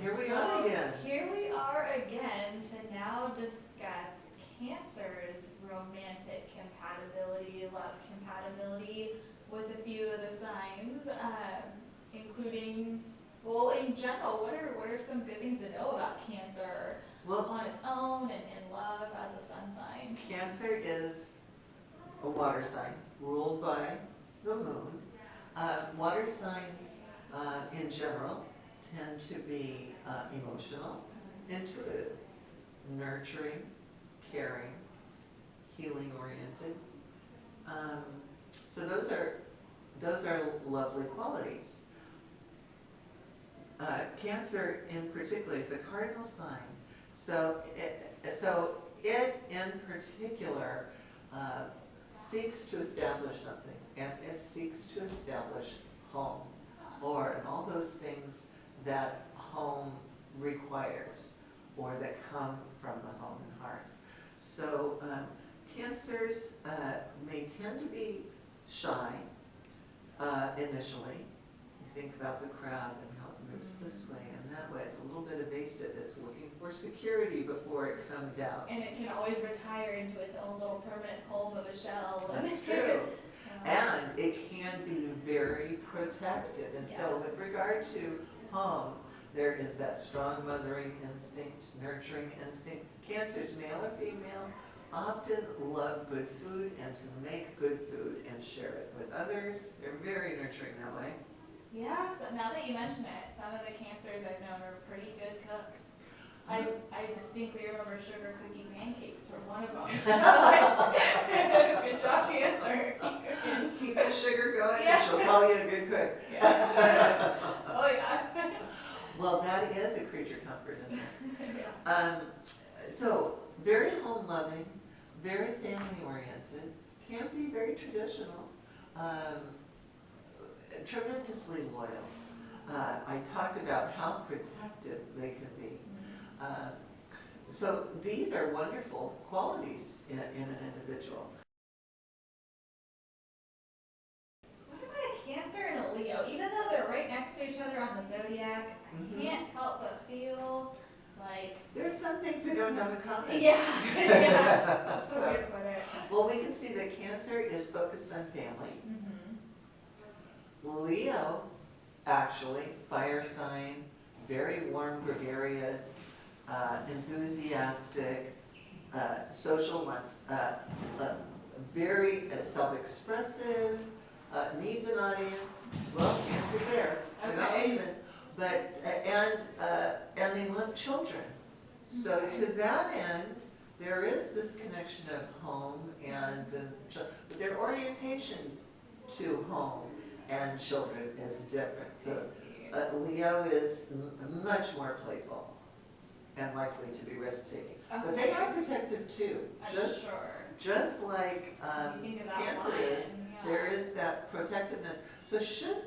Here we are again. Here we are again to now discuss Cancer's romantic compatibility, love compatibility with a few of the signs, including, well, in general, what are some good things to know about Cancer Well, on its own and in love as a sun sign? Cancer is a water sign ruled by the moon. Water signs in general tend to be emotional, intuitive, nurturing, caring, healing oriented. So those are lovely qualities. Cancer in particular is a cardinal sign. So it in particular seeks to establish something, and it seeks to establish home, and all those things that home requires, or that come from the home and hearth. So Cancers may tend to be shy initially. You think about the crowd and how it moves this way and that way. It's a little bit evasive. It's looking for security before it comes out. And it can always retire into its own little permanent home of a shell. That's true. And it can be very protective. And so Yes. with regard to home, there is that strong mothering instinct, nurturing instinct. Cancers, male or female, often love good food and to make good food and share it with others. They're very nurturing that way. Yeah, so now that you mention it, some of the Cancers I've known are pretty good cooks. I distinctly remember sugar cookie pancakes from one of them. Good job, Cancer. Keep cooking. Keep the sugar going Yeah. and she'll call you a good cook. Yeah. Oh yeah. Well, that is a creature comfort, isn't it? Yeah. So, very home-loving, very family-oriented, can be very traditional, tremendously loyal. I talked about how protective they can be. So these are wonderful qualities in an individual. What about a Cancer and a Leo? Even though they're right next to each other on the zodiac, I can't help but feel like There are some things they don't have in common. yeah, that's a So, way to put it. well, we can see that Cancer is focused on family. Leo, actually, fire sign, very warm, gregarious, enthusiastic, social, very self-expressive, needs an audience. Well, Cancer's there, they're not Okay. leaving, but and they love children. So Okay. to that end, there is this connection of home and but their orientation to home and children is different. Leo is much more playful and likely to be risk-taking. But they are protective too. I'm Just sure. just like You think of that Cancer lion, is, yeah. there is that protectiveness. So should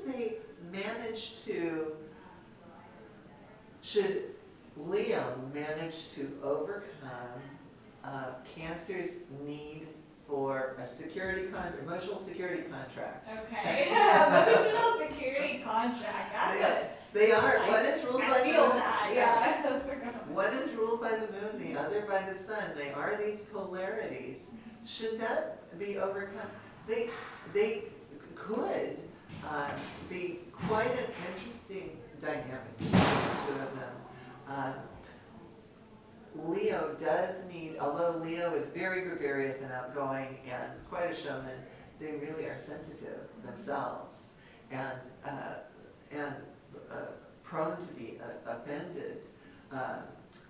Leo manage to overcome Cancer's need for a emotional security contract? Okay. Emotional security contract. That's good. They are. One is ruled by I the feel moon. that. Yeah. That's a good one. One is ruled by the moon, the other by the sun. They are these polarities. Should that be overcome? They could be quite an interesting dynamic between the two of them. Leo does need, although Leo is very gregarious and outgoing and quite a showman, they really are sensitive themselves and prone to be offended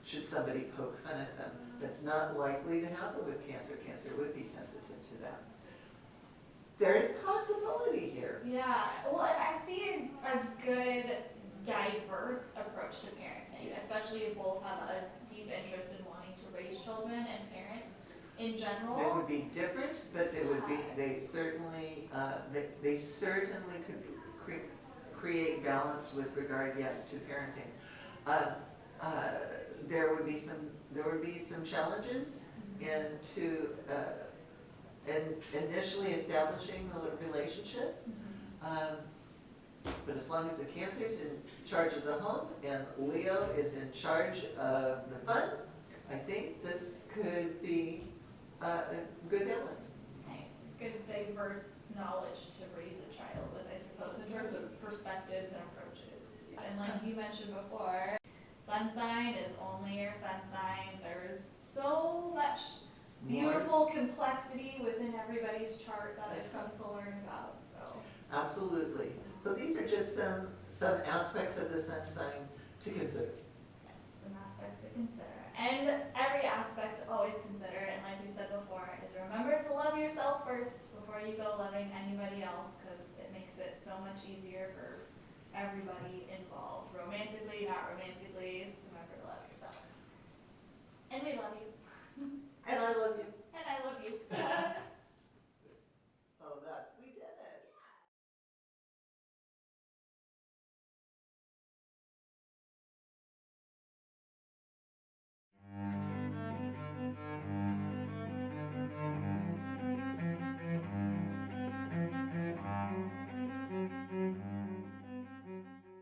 should somebody poke fun at them. That's not likely to happen with Cancer. Cancer would be sensitive to that. There is possibility here. Yeah. Well, and I see a good diverse approach to parenting, Yeah. especially if both have a deep interest in wanting to raise children and parent in general. They would be different, but they certainly could create balance with regard, yes, to parenting. There would be some challenges into initially establishing the relationship. But as long as the Cancer's in charge of the home and Leo is in charge of the fun, I think this could be a good balance. Nice, good diverse knowledge to raise a child with, I suppose, in terms of perspectives and approaches. And like you mentioned before, sun sign is only your sun sign. There's so much beautiful complexity within everybody's chart that I've come to learn about, so. Absolutely. So these are just some aspects of the sun sign to consider. Yes, some aspects to consider. And every aspect to always consider, and like we said before, is remember to love yourself first before you go loving anybody else, because it makes it so much easier for